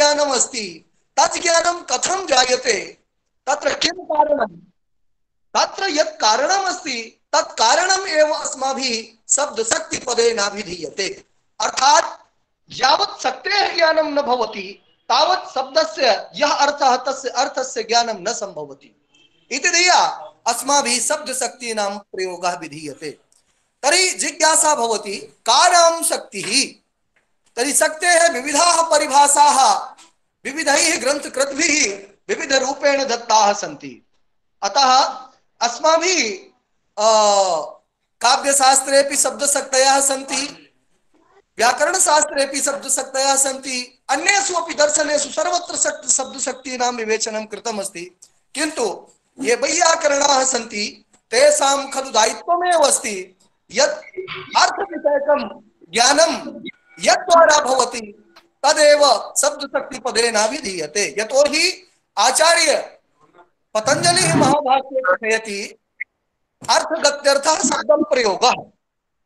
ज्ञानम अस्ति तत् ज्ञानम कथम जायते तत्र किम कारणम तत्र यत् कारणम अस्ति तत् कारणम एव अस्माभिः शब्द शक्ति पदेनाभिधीयते। अर्थात यावत् शक्तेः ज्ञानम न भवति तावत् शब्दस्य यः अर्थः तस्य अर्थस्य ज्ञानम न संभवति इति धिया अस्माभिः शब्द शक्तीनां प्रयोगः विधीयते। तर्हि जिज्ञासा भवति का नाम शक्तिः? तर्हि शक्तेः विविधाः परिभाषाः विविधैः ग्रन्थकृद्भिः विविध रूपेण दत्ताः सन्ति। अतः अस्माभिः काव्यशास्त्रेऽपि शब्दशक्तयः सन्ति, व्याकरणशास्त्रेऽपि शब्दशक्तयः सन्ति, अन्येषु अपि दर्शनेषु सर्वत्र शब्दशक्तीनां विवेचनं कृतमस्ति। किन्तु ये वैयाकरणाः सन्ति तेषां खलु दायित्वमेव अस्ति यत् अर्थविषयकं ज्ञानं यद्द्वारा भवति तदेव शब्दशक्तिपदेनाभिधीयते। यतोहि आचार्य पतंजलिः महाभाष्ये कथयति अर्थगत्यर्थः शब्दं प्रयोगः।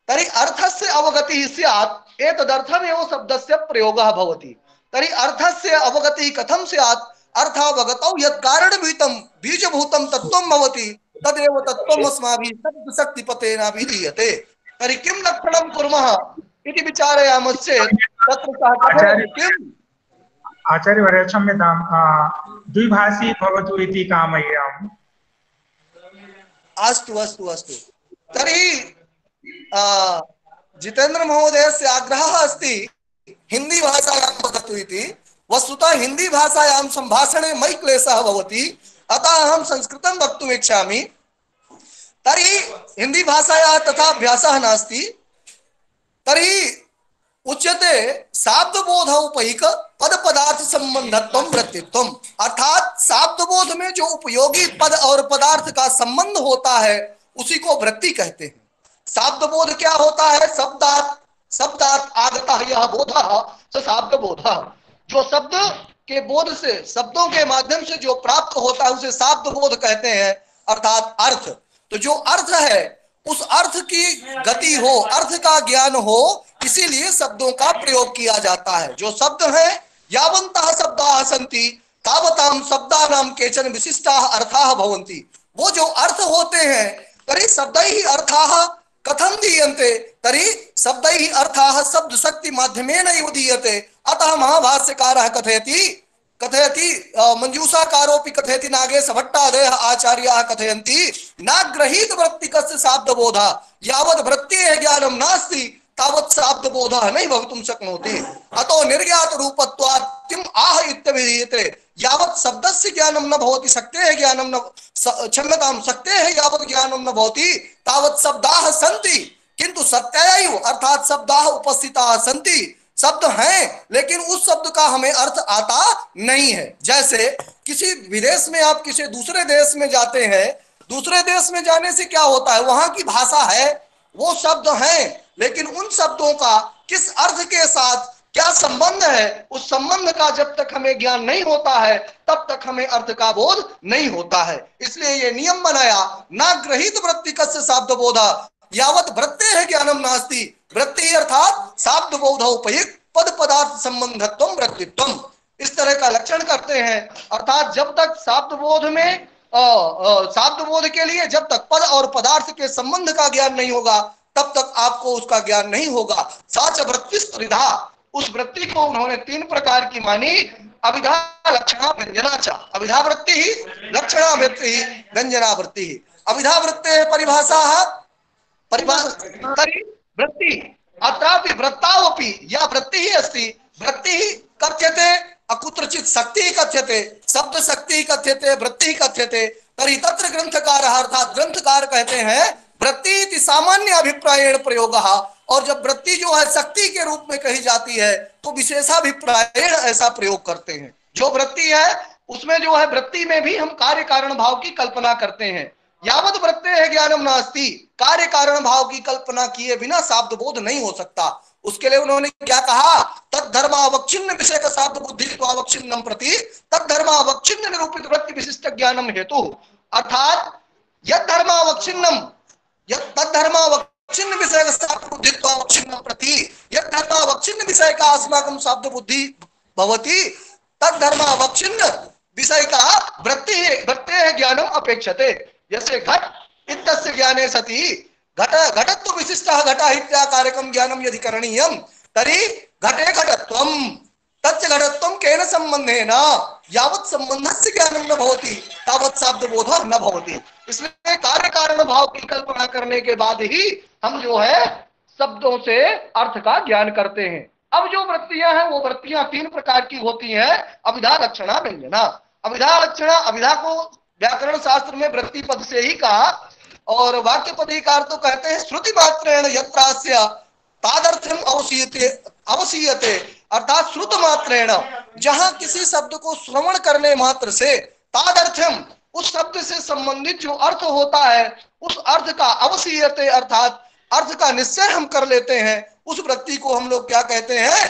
तर्हि अर्थस्य अवगतिः स्यात् एतदर्थमेव शब्दस्य प्रयोगः भवति। तर्हि अर्थस्य अवगतिः कथं स्यात्? अर्थावगतौ यत् कारणभूतं बीजभूतं तत्त्वं भवति तदेव तत्त्वम् अस्माभिः शब्दशक्तिपदेनाभिधीयते। तर्हि किं लक्षणं कुर्मः इति विचारयामश्चेत् तत्र सः कथयति किम् आचार्यवर्य क्षम्यतां द्विभाषी भवतु इति कामयामि। अस्तु अस्तु अस्तु। तर्हि जितेन्द्र महोदयस्य आग्रहः अस्ति हिंदी भाषायां वदतु इति। वस्तुतः हिंदी भाषायां संभाषणे मयि क्लेशः भवति, अतः अहं संस्कृतं वक्तुम् इच्छामि। तर्हि हिंदी भाषायाः तथा अभ्यासः नास्ति। तर्हि उच्यते शाब्दबोधौपैक पद पदार्थ संबंधत्वं वृत्तित्वम्। अर्थात शाब्दबोध में जो उपयोगी पद और पदार्थ का संबंध होता है उसी को वृत्ति कहते हैं। शाब्दबोध क्या होता है? शब्दात आगतः यह बोधः स शाब्दबोधः। जो शब्द के बोध से, शब्दों के माध्यम से जो प्राप्त होता है उसे शाब्दबोध कहते हैं, अर्थात अर्थ। तो जो अर्थ है उस अर्थ की गति हो, अर्थ का ज्ञान हो, इसीलिए शब्दों का प्रयोग किया जाता है। जो शब्द है यावन्तः शब्दाः सन्ति तावतां शब्दानां केचन विशिष्टाः अर्थाः भवन्ति। वो जो अर्थ होते हैं तर्हि शब्दैः अर्थाः कथं दीयन्ते? तर्हि शब्दैः अर्थाः शब्द शक्ति माध्यमेन एव दीयते। अतः महाभाष्यकारः कथयति मंजूषाकारोऽपि कथयति नागेश भट्टादयः आचार्याः कथयन्ति नाग्रहीत वृत्तिकस्य शाब्दबोधः यावद् वृत्तेः ज्ञानं नास्ति तावत् शाब्दबोधः न भवितुं शक्नोति। अतो निर्ज्ञात रूपत्वात् किम् आह इत्यभिधीयते। यावत् शब्दस्य ज्ञानं न भवति शक्तेः ज्ञानं न क्षम्यतां शक्तेः यावत् ज्ञानं न भवति तावत् शब्दाः सन्ति किंतु सत्यायैव अर्थात शब्दाः उपस्थिताः सन्ति। शब्द हैं लेकिन उस शब्द का हमें अर्थ आता नहीं है। जैसे किसी विदेश में आप किसी दूसरे देश में जाते हैं, दूसरे देश में जाने से क्या होता है, वहां की भाषा है, वो शब्द हैं, लेकिन उन शब्दों का किस अर्थ के साथ क्या संबंध है, उस संबंध का जब तक हमें ज्ञान नहीं होता है तब तक हमें अर्थ का बोध नहीं होता है। इसलिए ये नियम बनाया ना ग्रहित वृत्तिकस्य शाब्दबोधा यावत वृत्ते है ज्ञानम नास्ति। वृत्ति अर्थात शाब्द बोधोपयुक्त पद पदार्थ संबंधत्वम वृत्तित्वम, इस तरह का लक्षण करते हैं। अर्थात जब तक शाब्द बोध में शाब्द बोध के लिए जब तक पद और पदार्थ के संबंध का ज्ञान नहीं होगा तब तक आपको उसका ज्ञान नहीं होगा। साच वृत्ति त्रिधा, उस वृत्ति को उन्होंने तीन प्रकार की मानी। अभिधा लक्षणा व्यंजना च, अभिधा वृत्ति ही लक्षणा वृत्ति ही व्यंजना वृत्ति ही। अभिधा वृत्ते परिभाषा वृत्ति अत्रापि वृत्तावपि या वृत्ति ही अस्ति। वृत्ति ही कथ्यते अकुत्रचित शक्ति कथ्यते, शब्द शक्ति कथ्यते, वृत्ति कथ्यते। तर्हि तत्र ग्रंथकारः अर्थात ग्रंथकार कहते हैं वृत्ति इति सामान्य अभिप्रायेण प्रयोगः। और जब वृत्ति जो है शक्ति के रूप में कही जाती है तो विशेषाभिप्रायेण ऐसा प्रयोग करते हैं। जो वृत्ति है उसमें जो है वृत्ति में भी हम कार्य कारण भाव की कल्पना करते हैं। यावत वृत्ते है ज्ञानम नास्ति, कार्य कारण भाव की कल्पना किए बिना शाब्द बोध नहीं हो सकता। उसके लिए उन्होंने क्या कहा, तद्धर्मावच्छिन्न विषय का शाब्द बुद्धि अवच्छिन्नम प्रति तद्धर्मावच्छिन्न निरूपित वृत्ति विशिष्ट ज्ञानम हेतु। अर्थात यद धर्मावच्छिन्नम तद्धर्मावच्छिन्न विषय का शाब्द बुद्धि अवच्छिन्नम प्रति यद धर्मावच्छिन्न विषय का अस्माकं शाब्द बुद्धि भवति तद्धर्मावच्छिन्न विषय का वृत्ते ज्ञानम अपेक्षते। जैसे घट इत्यस्य ज्ञाने सति घटत्व विशिष्टः घटः इत्याकारकं ज्ञानम यदि करणीयं तर्हि घटे घटत्वं तच्च घटत्वं केन संबंधेन यावत् संबंधस्य ज्ञानं न भवति तावत् शब्दबोधः न भवति। इसलिए कार्य कारण भाव की कल्पना करने के बाद ही हम जो है शब्दों से अर्थ का ज्ञान करते हैं। अब जो वृत्तियां हैं वो वृत्तियां तीन प्रकार की होती हैं, अभिधा लक्षणा व्यंजना। अभिधा लक्षणा, अभिधा को व्याकरण शास्त्र में वृत्ति पद से ही कहा और वाक्य पदिकार तो कहते हैं श्रुति मात्रेण यत्रास्य तादर्थम अवसीयते अर्थात श्रुत मात्रेण जहां किसी शब्द को श्रवण करने मात्र से तादर्थम उस शब्द से संबंधित जो अर्थ होता है उस अर्थ का अवसीयते अर्थात अर्थ का निश्चय हम कर लेते हैं, उस वृत्ति को हम लोग क्या कहते हैं?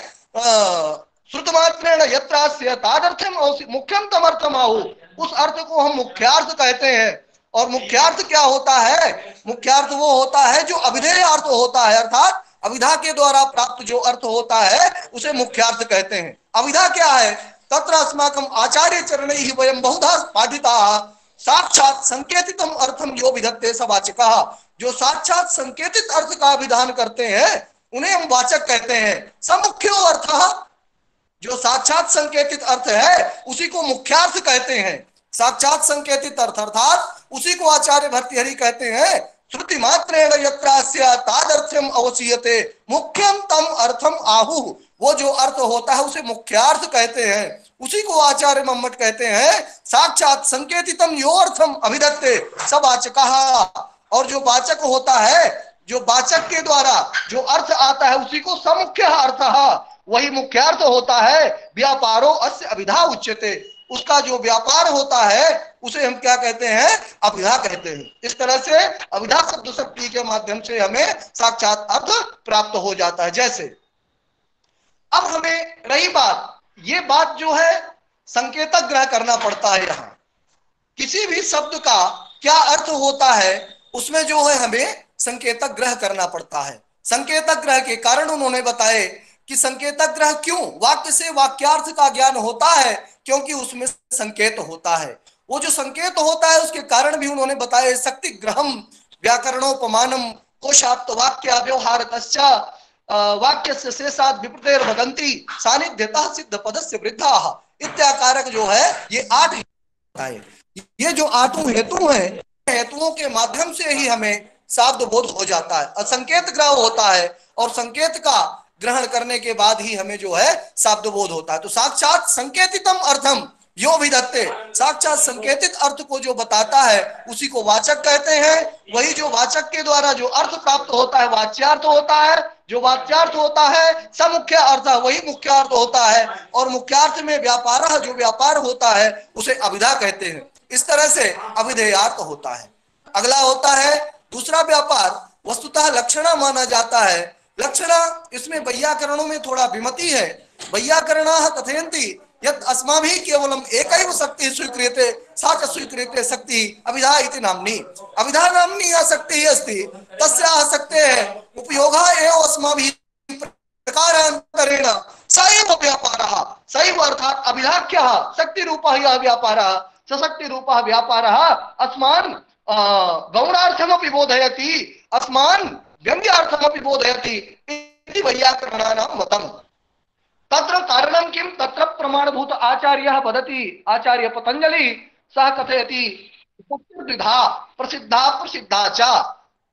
श्रुतमात्रेण यत्रास्य तादर्थम मुख्यम तमर्थम आहु, उस अर्थ को हम मुख्यार्थ कहते हैं। और मुख्यार्थ क्या होता है? मुख्यार्थ वो होता है जो अभिधेय अर्थ होता है, अर्थात अभिधा के द्वारा प्राप्त जो अर्थ होता है उसे मुख्यार्थ कहते हैं। अभिधा क्या है? तत्र अस्माकं आचार्य चरणैः वयं बहुधा पाठिताः साक्षात संकेतितम अर्थम यो विधत्ते स वाचकः। जो साक्षात संकेतित अर्थ का विधान करते हैं उन्हें हम वाचक कहते हैं। समुख्यो अर्थः, जो साक्षात संकेतित अर्थ है उसी को मुख्यार्थ कहते हैं। साक्षात संकेतित अर्थ अर्थात उसी को आचार्य भर्तृहरि कहते हैं श्रुति मात्रेण यत्रास्य तादर्थम अवसीयते मुख्यम तम अर्थम आहु। वो जो अर्थ होता है उसे मुख्यार्थ कहते हैं, उसी को आचार्य मम्मट कहते हैं साक्षात संकेतितम यो अर्थम अभिधत्ते स वाचकः। और जो वाचक होता है, जो वाचक के द्वारा जो अर्थ आता है उसी को समुख्य अर्थः, वही मुख्यार्थ होता है। व्यापारो अस्य अभिधा उच्यते, उसका जो व्यापार होता है उसे हम क्या कहते हैं? अभिधा कहते हैं। इस तरह से अभिधा शब्द शक्ति के माध्यम से हमें साक्षात अर्थ प्राप्त हो जाता है। जैसे अब हमें रही बात, ये बात जो है संकेतक ग्रह करना पड़ता है। यहाँ किसी भी शब्द का क्या अर्थ होता है उसमें जो है हमें संकेतक ग्रह करना पड़ता है। संकेतक ग्रह के कारण उन्होंने बताए कि संकेतक ग्रह क्यों? वाक्य से वाक्यार्थ का ज्ञान होता है क्योंकि उसमें संकेत होता है। वो जो संकेत होता है उसके कारण भी उन्होंने बताए शक्ति ग्रहम व्याकरणोपमानम कोशाप्त वाक्य व्यवहार वाक्य से शेषाद विपरीतेर भगंती सानिध्यता सिद्ध पदस्य वृद्धा इत्याकारक जो है ये 8 है। ये जो 8 हेतु हैं, हेतुओं के माध्यम से ही हमें शब्द बोध हो जाता है। असंकेत ग्रह होता है और संकेत का ग्रहण करने के बाद ही हमें जो है शब्द बोध होता है। तो साक्षात संकेतितम अर्थम यो विधत्ते, साक्षात संकेतित अर्थ को जो बताता है उसी को वाचक कहते हैं। वही जो वाचक के द्वारा जो अर्थ प्राप्त होता है वाच्यार्थ होता है। जो वाच्यार्थ होता है समुख्य अर्थ वही मुख्यार्थ होता है। और मुख्यार्थ में व्यापार जो व्यापार होता है उसे अभिधा कहते हैं। इस तरह से अभिधेयार्थ होता है। अगला होता है दूसरा व्यापार, वस्तुतः लक्षणा माना जाता है। लक्षणा, इसमें वैयाकरणों में थोड़ा विमति है। वैयाकरणाः कथयन्ति यत् अस्माभिः केवलम् एकैव शक्तिः स्वीक्रियते सा च स्वीक्रियते शक्तिः अभिधा इति नाम्नी। अभिधा नाम्नी या शक्तिः अस्ति, तस्याः शक्तेः उपयोगः एव अस्माभिः प्रकारान्तरेण स एव व्यापारः। स एव अर्थात् अभिधाख्यः शक्तिरूपः यः व्यापारः सशक्तिरूपः व्यापारः अस्मान् गौणार्थमपि बोधयति अस्मान् व्यंग्यार्थमपि बोधयति इति वैयाकरणानां मतम्। तत्र कारणं किं? तत्र प्रमाणभूत आचार्यः वदति, आचार्य पतंजलि सः कथयति शक्तिर्द्विधा प्रसिद्धा प्रसिद्धा च।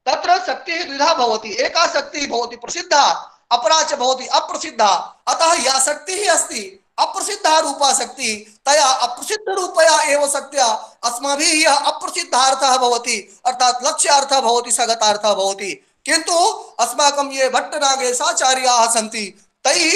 तत्र शक्तिः द्विधा भवति, एका शक्तिः भवति प्रसिद्धा अपरा च भवति अप्रसिद्धा। अतः या शक्तिः अस्ति अप्रसिद्धा रूपा शक्ति तया अप्रसिद्ध रूपया एव शक्त्या अस्माभिः यः अप्रसिद्धार्थः भवति अर्थात् लक्ष्यार्थः भवति सगतार्थः भवति। किंतु अस्माकं ये भट्टनागेशाचार्याः सन्ति तैः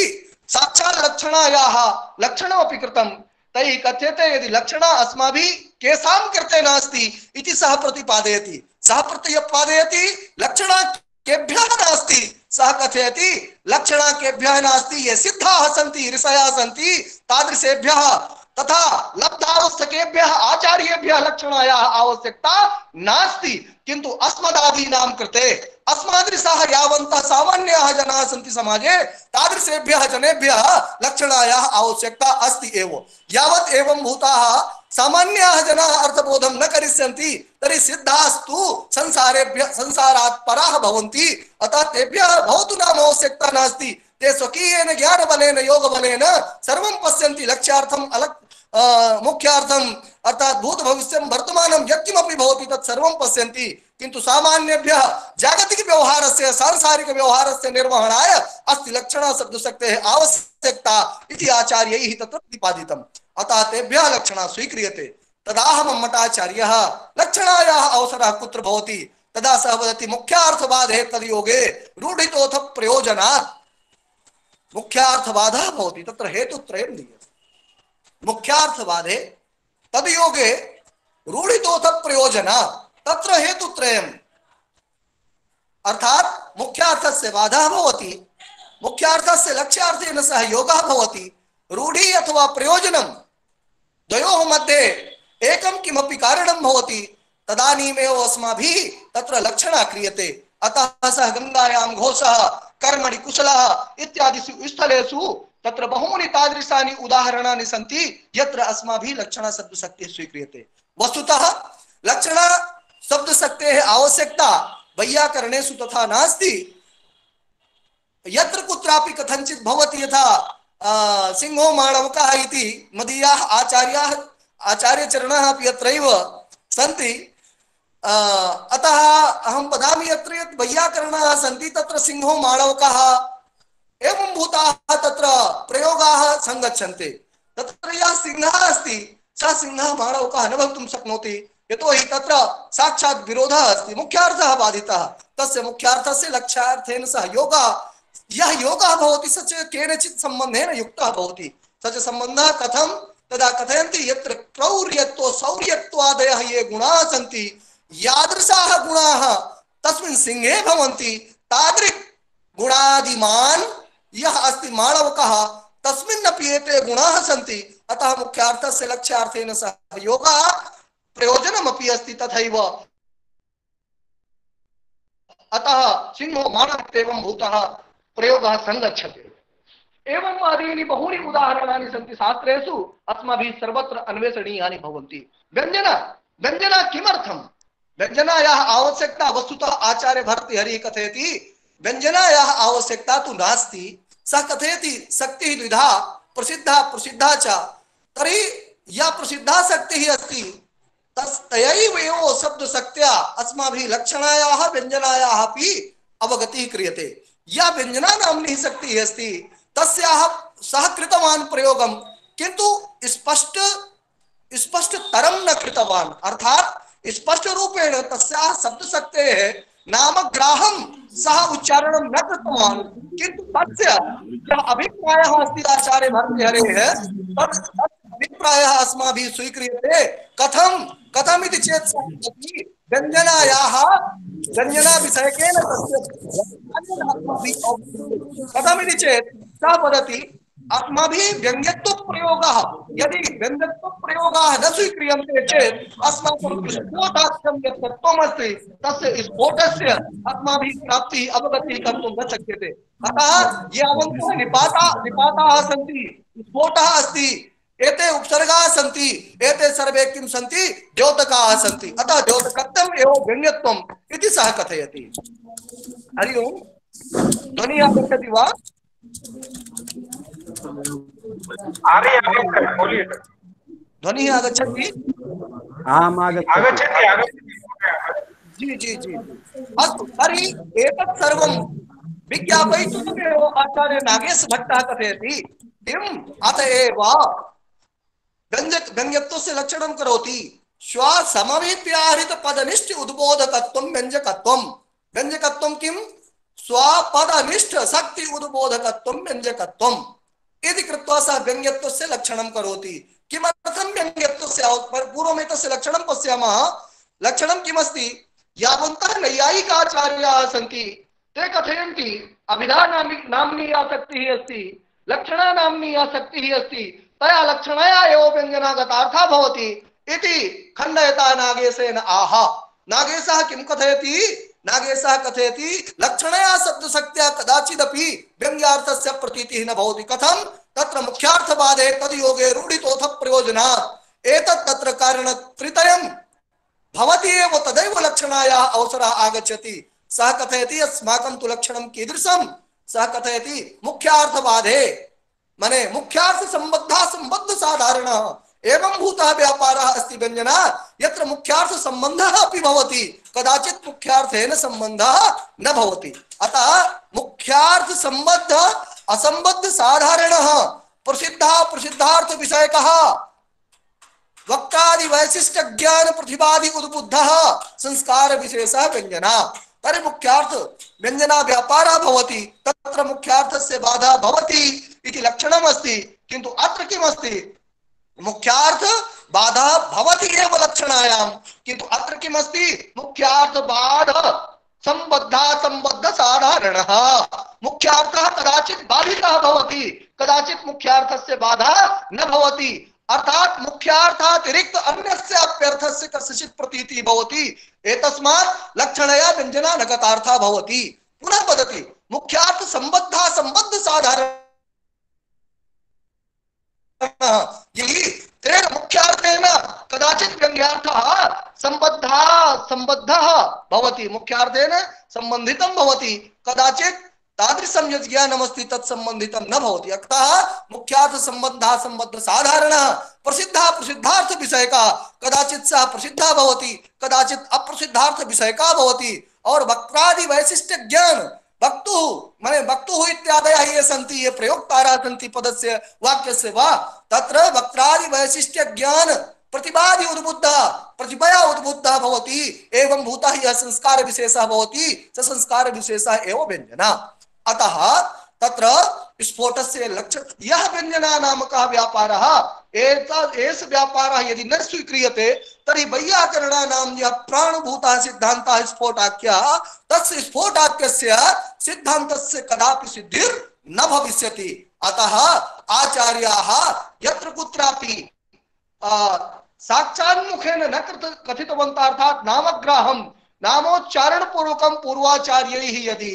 साक्षात् लक्षणायाः लक्षणमपि कृतं। तैः कथ्यते यदि लक्षणा अस्माभिः केषां कृते नास्ति इति सः प्रतिपादयति। सः प्रतिपादयति लक्षणा केभ्यः नास्ति, सः कथयति लक्षणा केभ्यः नास्ति। ये सिद्धाः सन्ति ऋषयः सन्ति तादृशेभ्यः तथा लब्धावस्थकेभ्यः आचार्येभ्यः लक्षणायाः आवश्यकता नास्ति, किन्तु अस्मदादीनां कृते अस्मादृशाः यावन्तः सामान्याः जनाः सन्ति समाजे तादृशेभ्यः जनेभ्यः लक्षणायाः आवश्यकता अस्ति एव। यावत् एवं भूताः सामान्याः जनाः अर्थबोधं न करिष्यन्ति तर्हि सिद्धास्तु संसारात् पराः भवन्ति, अतः तेभ्यः भवतु नाम आवश्यकता नास्ति। ते स्वकीयेन ज्ञानबलेन योगबलेन सर्वं पश्यन्ति, लक्ष्यार्थम् मुख्यार्थम् अर्थात् भूत भविष्यं वर्तमानं यत्किमपि भवति तत् सर्वं पश्यन्ति, किन्तु सामान्येभ्यः जागतिक व्यवहारस्य सांसारिक व्यवहारस्य निर्वहणाय अस्ति लक्षण शब्दशक्तेः आवश्यकता इति आचार्यैः तत्र प्रतिपादितम्। अतः तेभ्यः लक्षणा स्वीक्रियते। तदाह मम्मटाचार्यः लक्षणायाः अवसरः कुत्र भवति तदा सः वदति मुख्यार्थवादे तद्योगे रूढितोऽथ प्रयोजनात्। मुख्यार्थवादः भवति तत्र हेतुत्रयं दीयते। मुख्यार्थवादे तद्योगे रूढितोऽथ प्रयोजनात् तत्र हेतुत्रयम्, अर्थात् मुख्यार्थस्य बाधः भवति, मुख्यार्थस्य लक्ष्यार्थेन सह योगः भवति, रूढि अथवा प्रयोजनं द्वयोः मध्ये एकं किमपि कारणं भवति तदानीमेव अस्माभिः तत्र लक्षणा क्रियते। अतः सः गंगायां घोषः कर्मणि कुशलः इत्यादिषु स्थलेषु तत्र बहूनि तादृशानि उदाहरणानि सन्ति यत्र अस्माभिः लक्षणा शब्दशक्तिः स्वीक्रियते। वस्तुतः लक्षणा शब्दशक्तेः आवश्यकता वैयाकरणेषु तथा नास्ति। यत्र कुत्रापि कथंचित् भवति, यथा सिंहो माणवकः इति मदीयाः आचार्याः आचार्यचरणाः अपि अत्रैव सन्ति। अतः अहं वदामि यत्र यत् वैयाकरणाः सन्ति तत्र सिंहो माणवकः एवं भूताः तत्र प्रयोगाः सङ्गच्छन्ते। तत्र यः सिंहः अस्ति सः सिंहः माणवकः न भवितुं शक्नोति, यतोहि तत्र साक्षात् विरोधः अस्ति, मुख्यार्थः बाधितः। तस्य मुख्यार्थस्य लक्ष्यार्थेन सह योगः, यः योगः भवति स च केनचित् सम्बन्धेन युक्तः भवति। स च सम्बन्धः कथं तदा कथयन्ति यत्र क्रौर्यत्व सौर्यत्वादयः ये गुणाः सन्ति यादृशाः गुणाः तस्मिन् सिंहे भवन्ति तादृक् गुणादिमान् यः अस्ति माणवकः तस्मिन्नपि एते गुणाः सन्ति। अतः मुख्यार्थस्य लक्ष्यार्थेन सह योगः प्रयोजनमपि अस्ति तथैव। अतः सिंहो मानवत्येवं भूतः प्रयोगः संगच्छते। एवं आदीनि बहूनि उदाहरणानि सन्ति शास्त्रेषु, अस्माभिः सर्वत्र अन्वेषणीयानि भवन्ति। व्यञ्जना किमर्थं? व्यञ्जनायाः आवश्यकता वस्तुतः आचार्य भर्तृहरिः कथयति व्यञ्जनायाः आवश्यकता तु नास्ति। सः कथयति शक्तिः द्विधा प्रसिद्धा प्रसिद्धा च, तर्हि या प्रसिद्धा शक्तिः अस्ति तस्यैव एव शब्दशक्त्या अस्माभिः लक्षणायाः व्यञ्जनायाः अपि अवगतिः क्रियते। या व्यञ्जना नाम्नी शक्तिः अस्ति तस्याः सः कृतवान् प्रयोगं, किन्तु स्पष्टतरं न कृतवान्, अर्थात् स्पष्ट रूपेण तस्याः शब्दशक्तेः नामग्राहं सः उच्चारणं न कृतवान्, किन्तु तस्य यः अभिप्रायः अस्ति आचार्य भर्तृहरेः तत् अभिप्रायः अस्माभिः स्वीक्रियते। कथम् इति चेत् व्यञ्जनायाः व्यञ्जनाविषयकेन कथमिति चेत् सः वदति अस्माभिः व्यङ्ग्यत्वप्रयोगः, यदि व्यङ्ग्यत्वप्रयोगाः न स्वीक्रियन्ते चेत् अस्माकं स्फोटाख्यं यत् तत्त्वमस्ति तस्य स्फोटस्य अस्माभिः प्राप्तिः अवगतिः कर्तुं न शक्यते। अतः यावन्तः निपाताः सन्ति, स्फोटः अस्ति, एते उपसर्गाः सन्ति, एते सर्वे किं सन्ति? द्योतकाः सन्ति। अतः द्योतकत्वम् एव व्यङ्ग्यत्वम् इति सः कथयति। हरि ओम्। ध्वनिः आगच्छति वा? ध्वनिः आगच्छति? आम् आगच्छति। जी जी जी अस्तु। तर्हि एतत् सर्वं विज्ञापयितुमेव आचार्य नागेशभट्टः कथयति किम् अत एव व्यङ्ग्यत्वस्य लक्षणं करोति स्वसमभिप्राहृत पदनिष्ठ उद्बोधकत्वं व्यञ्जकत्वं। व्यञ्जकत्वं किं? स्वपदनिष्ठ शक्ति उद्बोधकत्वं व्यञ्जकत्वम् इति कृत्वा सः व्यङ्ग्यत्वस्य लक्षणं करोति। किमर्थं व्यङ्ग्यत्वस्य? पूर्वमेतस्य लक्षणं पश्यामः। लक्षणं किमस्ति? यावन्तः नैयायिकाचार्याः सन्ति ते कथयन्ति अभिधा नाम्नी या शक्तिः अस्ति, लक्षणा नाम्नी या शक्तिः अस्ति, तया लक्षणया एव व्यञ्जनागतार्था भवति इति खण्डयता नागेशेन आह। नागेशः किं कथयति? नागेशः कथयति लक्षणया शब्दशक्त्या कदाचिदपि व्यङ्ग्यार्थस्य प्रतीतिः न भवति। कथं? तत्र मुख्यार्थवादे तद्योगे रूढितोऽथ प्रयोजनात् एतत् तत्र कारणत्रितयं भवति एव तदैव लक्षणायाः अवसरः आगच्छति। सः कथयति अस्माकं तु लक्षणं कीदृशं? सः कथयति मुख्यार्थवादे माने मुख्यार्थ संबद्धा संबद्ध साधारणः एवं भूतः व्यापारः अस्ति व्यञ्जना यत्र मुख्यार्थ संबंधः अपि भवति कदाचित् मुख्यार्थेन संबंधः न भवति। अतः मुख्यार्थ संबद्ध असंबद्ध साधारणः प्रसिद्धः प्रसिद्धार्थ विषयकः वक्तादि वैशिष्ट्य ज्ञान प्रतिभादि उद्बुद्धः संस्कार विशेषः व्यञ्जना। तर्हि मुख्यार्थ व्यञ्जना व्यापारः भवति तत्र मुख्यार्थस्य बाधा भवति इति लक्षणम् अस्ति। किन्तु अत्र किम् अस्ति? मुख्यार्थ बाधा भवति एव लक्षणायां, किन्तु अत्र किम् अस्ति? मुख्यार्थ बाधा संबद्धा संबद्ध साधारणः। मुख्यार्थः कदाचित् बाधितः भवति कदाचित् मुख्यार्थस्य बाधा न भवति। अर्थात मुख्यार्थातिरिक्त अन्यस्य अप्यर्थस्य कस्यचित् प्रतीतिः भवति एतस्मात् लक्षणया व्यञ्जना नगतार्थः भवति। पुनः वदति मुख्यार्थ संबद्धा संबद्ध साधारण यही तेन मुख्यार्थेन कदाचित् व्यङ्ग्यार्थः संबद्धः भवति मुख्यार्थेन संबन्धितं भवति कदाचित् तादृशं यत् ज्ञानमस्ति तत् संबन्धितं न भवति। अतः मुख्यार्थ संबद्धः संबद्ध साधारणः प्रसिद्धः प्रसिद्धार्थ विषयकः कदाचित् सः प्रसिद्धः भवति कदाचित् अप्रसिद्धार्थ विषयकः भवति। और वक्त्रादि वैशिष्ट्य ज्ञान वक्तुः माने वक्तुः इत्यादयः ये सन्ति ये प्रयोक्तारः सन्ति पदस्य वाक्यस्य वा तत्र वक्त्रादि वैशिष्ट्य ज्ञान प्रतिभादि उद्बुद्धः प्रतिभया उद्बुद्धः भवति एवं भूतः यः संस्कार विशेषः भवति स संस्कार विशेषः एव व्यञ्जना। अतः तत्र स्फोटस्य लक्ष्य यः व्यञ्जना नामकः व्यापारः एष व्यापारः यदि न स्वीक्रियते तर्हि वैयाकरणानां यः प्राणभूतः सिद्धान्तः स्फोटाख्यः तस्य स्फोटाख्यस्य सिद्धान्तस्य कदापि सिद्धिर् न भविष्यति। अतः आचार्याः यत्र कुत्रापि साक्षान्मुखेन न कथितवन्तः अर्थात् नामग्राहं नामोच्चारण पूर्वकं पूर्वाचार्यैः यदि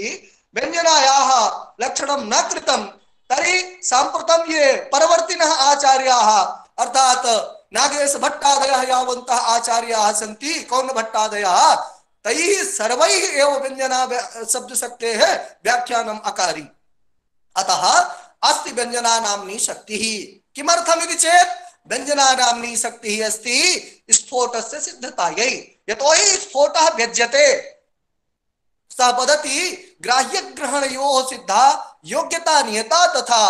व्यञ्जनायाः लक्षणं न कृतं तर्हि साम्प्रतं ये परवर्तिनः आचार्याः अर्थात् नागेश भट्टादयः यावन्तः आचार्याः सन्ति कौण्डभट्टादयः तैः सर्वैः एव व्यञ्जना शब्दशक्तेः व्याख्यानम् अकारि। अतः अस्ति व्यञ्जना नाम्नी शक्तिः। किमर्थमिति चेत् व्यञ्जना नाम्नी शक्तिः अस्ति स्फोटस्य सिद्धतायै। यतोहि स्फोटः व्यज्यते सः वदति ग्राह्य ग्रहणयोः सिद्धा योग्यता नियता तथा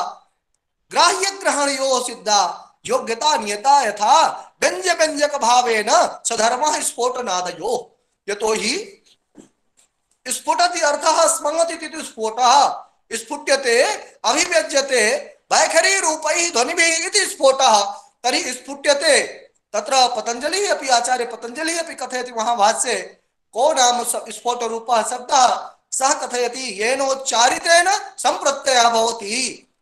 ग्राह्य ग्रहणयोः सिद्धा योग्यता नियता यथा व्यञ्ज्य व्यञ्जक भावेन सधर्मः स्फोटनादयोः। यतोहि स्फुटति अर्थः स्मङ्गति इति स्फोटः स्फुट्यते अभिव्यज्यते वैखरी रूपैः ध्वनिभिः इति स्फोटः तर्हि स्फुट्यते। तत्र पतंजलिः अपि आचार्य पतंजलिः अपि कथयति महाभाष्ये को नाम स्फोट रूपः शब्दः सः कथयति येनोच्चारितेन संप्रत्ययः भवति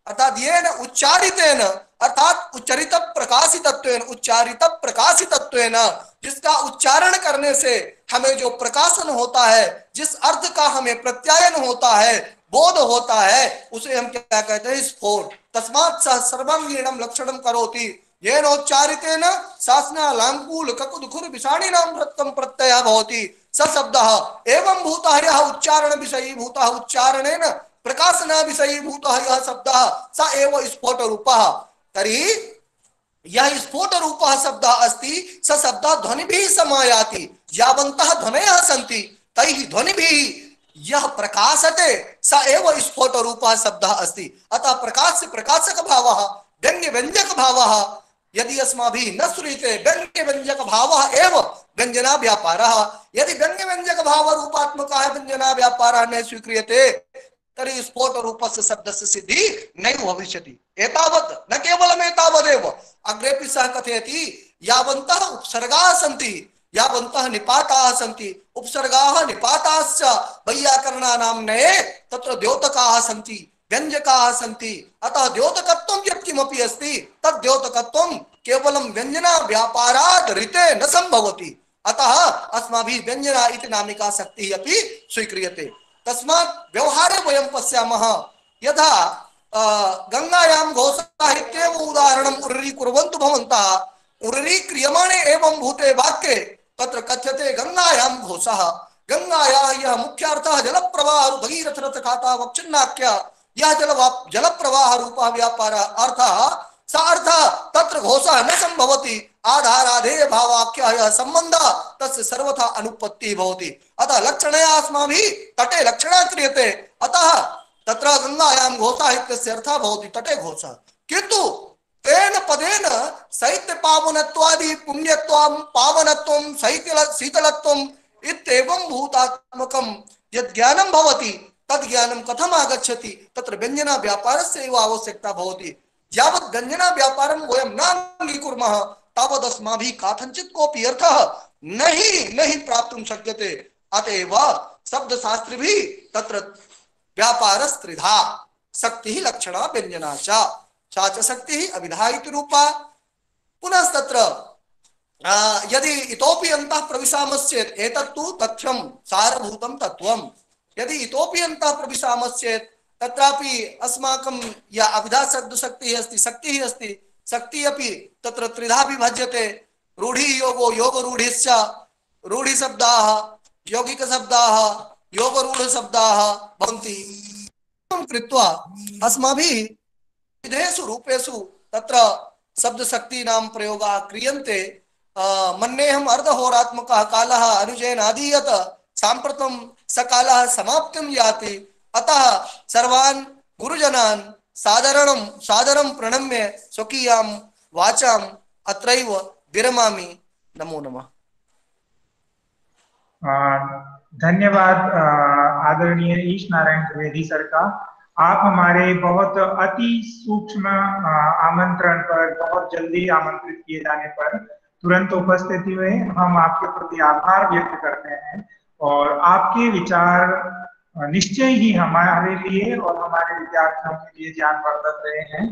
अर्थात येन उच्चारितेन अर्थात उच्चारित प्रकाशितत्वेन जिसका उच्चारण करने से हमें जो प्रकाशन होता है जिस अर्थ का हमें प्रत्यायन होता है बोध होता है उसे हम क्या कहते हैं स्फोट। तस्मात् सः सर्वांगीणं लक्षणं करोति येनोच्चारितेन शासना लांकूल ककुदुखुर विषाणीनां प्रत्ययं प्रत्ययः भवति स शब्दः एवं भूतः यः उच्चारण विषयी भूतः उच्चारणेन प्रकाशना विषयी भूतः यः शब्दः स एव स्फोट रूपः। तर्हि यह स्फोट रूपः शब्दः अस्ति स शब्दः ध्वनिभिः समायाति यावन्तः ध्वनयः सन्ति तैः ध्वनिभिः यह प्रकाशते स एव स्फोट रूपः शब्दः अस्ति। अतः प्रकाश से प्रकाशक भावः व्यङ्ग्य व्यञ्जक भावः यदि अस्माभिः न श्रूयते व्यङ्ग्य व्यञ्जक भावः एव व्यञ्जना व्यापारः। यदि व्यङ्ग्य व्यञ्जक भाव रूपात्मकः व्यञ्जना व्यापारः न स्वीक्रियते तर्हि स्फोट रूपस्य शब्दस्य सिद्धि नैव भविष्यति। एतावत् न केवलम् एतावदेव अग्रेपि सः कथयति यावन्तः उपसर्गाः सन्ति यावन्तः निपाताः सन्ति उपसर्गाः निपाताश्च वैयाकरणानां नये तत्र द्योतकाः सन्ति व्यंजकाः सन्ति। अतः द्योतकत्वं यत्किमपि अस्ति तद् द्योतकत्वं केवलं व्यंजना व्यापाराद् ऋते न संभवति। अतः अस्माभिः व्यंजना इति नामिका शक्तिः अपि स्वीक्रियते। तस्मात् व्यवहारे वयं पश्यामः यथा गंगायां घोषसाहित्येव उदाहरणम् उर्रीकुर्वन्तु भवन्तः। उर्रीक्रियमाणे एवं भूते वाक्ये तत्र कथ्यते गंगायां घोषः। गंगायाः यः मुख्यार्थः जलप्रवाह भगीरथरथखाता वक्षन्नाख्य यह जलप्रवाह रूपः व्यापारः अर्थः स अर्थः तत्र घोषः न संभवति। आधाराधेय भावाख्यः यः सम्बन्धः तस्य सर्वथा अनुपत्तिः भवति। अतः लक्षणया अस्माभिः तटे लक्षणा क्रियते। अतः तत्र गंगायां घोषः इत्यस्य अर्थः भवति तटे घोषः। किन्तु तेन पदेन शैत्य पावनत्वादि पुण्यत्वं पावनत्वं शीतलत्वं इत्येवं भूतात्मकं यद् ज्ञानं भवति तद् ज्ञानं कथम् आगच्छति? तत्र व्यंजना व्यापारस्य एव आवश्यकता भवति। यावत् व्यंजना व्यापारं वयं न अङ्गीकुर्मः तावत् अस्माभिः कथञ्चित् कोऽपि अर्थः नहीं प्राप्तुं शक्यते। अतएव शब्दशास्त्रिभिः तत्र व्यापारस्त्रिधा शक्तिः लक्षणा व्यंजना सा च शक्तिः अविधा इति रूपा। पुनस्तत्र यदि इतोपि अन्तः प्रविशामश्चेत् एतत्तु तथ्यं सारभूतं तत्त्वम्। यदि इतोपि अन्तः प्रविशामश्चेत् तत्रापि अस्माकं या अविधा शब्दशक्तिः अस्ति शक्तिः अस्ति शक्तिः अपि तत्र त्रिधा विभज्यते। रूढि योगो योगरूढिश्च रूढिशब्दाः यौगिकशब्दाः योगरूढशब्दाः भवन्ति। कृत्वा अस्माभिः विधेषु रूपेषु तत्र शब्दशक्तीनां प्रयोगाः क्रियन्ते। मन्येऽहम् अर्धहोरात्मकः कालः अनुजेन अधीयत साम्प्रतं स कालः समाप्तिं याति। अतः सर्वान् गुरुजनान् सादरं प्रणम्य स्वकीयां वाचाम् अत्रैव विरमामि। नमो नमः। धन्यवाद आदरणीय ईश नारायण द्विवेदी सर का। आप हमारे बहुत अति सूक्ष्म आमंत्रण पर बहुत जल्दी आमंत्रित किए जाने पर तुरंत उपस्थिति हुए। हम आपके प्रति आभार व्यक्त करते हैं और आपके विचार निश्चय ही हमारे लिए और हमारे विद्यार्थियों के लिए ज्ञानवर्धक रहे हैं।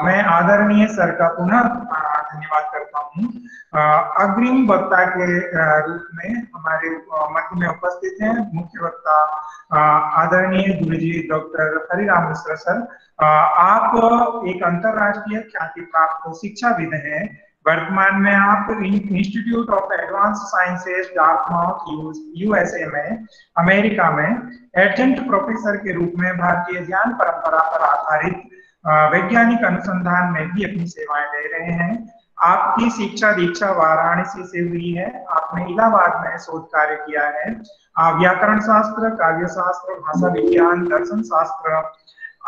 मैं आदरणीय सर का पुनः धन्यवाद करता हूँ। अग्रिम वक्ता के रूप में हमारे मध्य में उपस्थित हैं मुख्य वक्ता आदरणीय गुरुजी डॉक्टर हरिराम मिश्र सर। आप एक अंतरराष्ट्रीय ख्याति प्राप्त शिक्षाविद हैं। वर्तमान में आप institute of advance sciences Dartmouth USA में अमेरिका में एडजंक्ट प्रोफेसर के रूप में भारतीय ज्ञान परंपरा पर आधारित वैज्ञानिक अनुसंधान में भी अपनी सेवाएं दे रहे हैं। आपकी शिक्षा दीक्षा वाराणसी से हुई है। आपने इलाहाबाद में शोध कार्य किया है। आप व्याकरण शास्त्र, काव्य शास्त्र, भाषा विज्ञान, दर्शन शास्त्र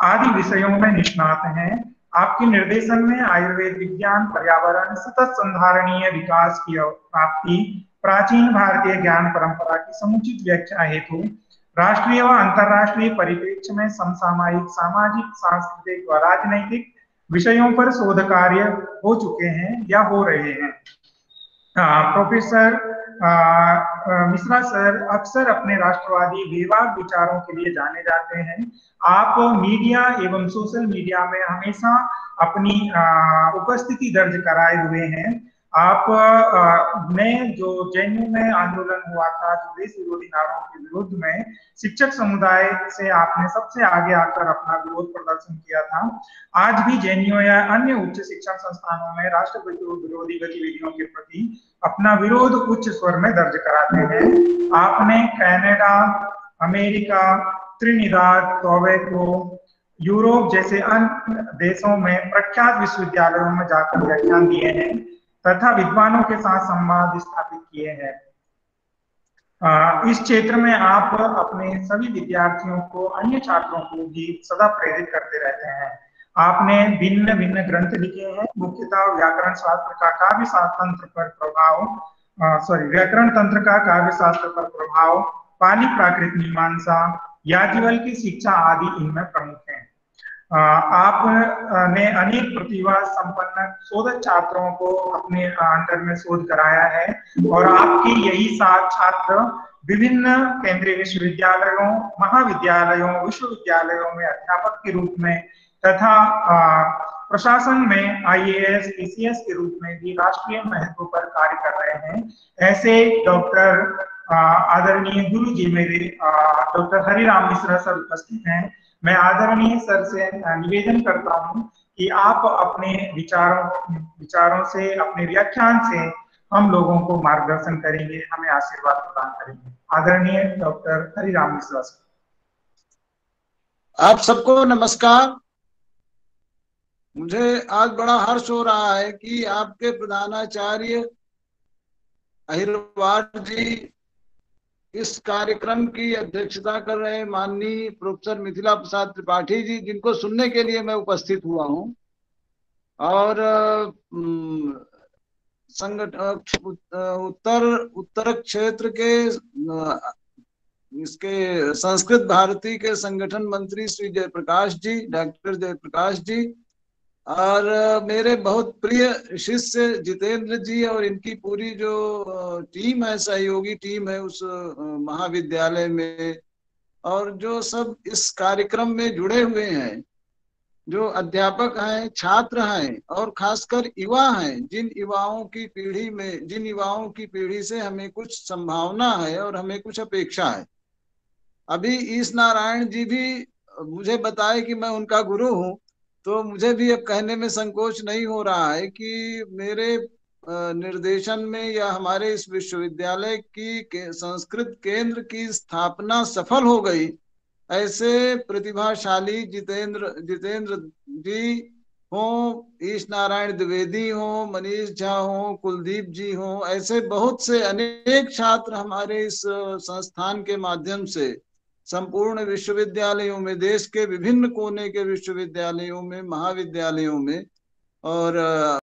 आदि विषयों में निष्णात हैं। आपके निर्देशन में आयुर्वेद विज्ञान, पर्यावरण, सतत संधारणीय विकास की प्राप्ति, प्राचीन भारतीय ज्ञान परंपरा की समुचित व्याख्या हेतु राष्ट्रीय व अंतर्राष्ट्रीय परिप्रेक्ष्य में समसामयिक सामाजिक, सांस्कृतिक व राजनैतिक विषयों पर शोध कार्य हो चुके हैं या हो रहे हैं। प्रोफेसर मिश्रा सर अक्सर अपने राष्ट्रवादी बेबाक विचारों के लिए जाने जाते हैं। आप मीडिया एवं सोशल मीडिया में हमेशा अपनी उपस्थिति दर्ज कराए हुए हैं। आप ने जो जेएनयू में आंदोलन हुआ था जो देश विरोधी नारों के विरुद्ध में, शिक्षक समुदाय से आपने सबसे आगे आकर अपना विरोध प्रदर्शन किया था। आज भी जेएनयू या अन्य उच्च शिक्षण संस्थानों में राष्ट्र विरोधी गतिविधियों के प्रति अपना विरोध उच्च स्वर में दर्ज कराते हैं। आपने Canada, America, Trinidad, Tobago, Europe जैसे अन्य देशों में प्रख्यात विश्वविद्यालयों में जाकर व्याख्यान दिए हैं तथा विद्वानों के साथ संवाद स्थापित किए हैं। इस क्षेत्र में आप अपने सभी विद्यार्थियों को, अन्य छात्रों को भी सदा प्रेरित करते रहते हैं। आपने भिन्न भिन्न ग्रंथ लिखे हैं, मुख्यतः व्याकरण शास्त्र का काव्य तंत्र पर प्रभाव, व्याकरण तंत्र का काव्य शास्त्र पर प्रभाव, पाली प्राकृत मीमांसा, याज्ञवल्क्य की शिक्षा आदि इनमें प्रमुख हैं। आपने अनेक प्रतिभा संपन्न शोधक छात्रों को अपने अंडर में शोध कराया है और आपके यही 7 छात्र विभिन्न केंद्रीय विश्वविद्यालयों, महाविद्यालयों, विश्वविद्यालयों में अध्यापक के रूप में तथा प्रशासन में IAS, PCS के रूप में भी राष्ट्रीय महत्व पर कार्य कर रहे हैं। ऐसे डॉक्टर आदरणीय गुरु जी मेरे डॉक्टर हरिराम मिश्रा सर उपस्थित हैं। मैं आदरणीय सर से निवेदन करता हूं कि आप अपने विचारों से, अपने व्याख्यान से हम लोगों को मार्गदर्शन करेंगे, हमें आशीर्वाद प्रदान करेंगे। आदरणीय डॉक्टर हरिराम मिश्रा सर। आप सबको नमस्कार। मुझे आज बड़ा हर्ष हो रहा है कि आपके प्रधानाचार्य अहिरवार जी इस कार्यक्रम की अध्यक्षता कर रहे हैं, माननीय प्रोफेसर मिथिला प्रसाद त्रिपाठी जी, जिनको सुनने के लिए मैं उपस्थित हुआ हूं। और उत्तर क्षेत्र के इसके संस्कृत भारती के संगठन मंत्री श्री जयप्रकाश जी, डॉक्टर जयप्रकाश जी, और मेरे बहुत प्रिय शिष्य जितेंद्र जी और इनकी पूरी जो टीम है, सहयोगी टीम है उस महाविद्यालय में, और जो सब इस कार्यक्रम में जुड़े हुए हैं, जो अध्यापक हैं, छात्र हैं और खासकर युवा हैं, जिन युवाओं की पीढ़ी से हमें कुछ संभावना है और हमें कुछ अपेक्षा है। अभी ईश नारायण जी भी मुझे बताए कि मैं उनका गुरु हूँ, तो मुझे भी अब कहने में संकोच नहीं हो रहा है कि मेरे निर्देशन में या हमारे इस विश्वविद्यालय की संस्कृत केंद्र की स्थापना सफल हो गई। ऐसे प्रतिभाशाली जितेंद्र जी हों, ईश नारायण द्विवेदी हों, मनीष झा हों, कुलदीप जी हों, ऐसे बहुत से अनेक छात्र हमारे इस संस्थान के माध्यम से संपूर्ण विश्वविद्यालयों में, देश के विभिन्न कोने के विश्वविद्यालयों में, महाविद्यालयों में और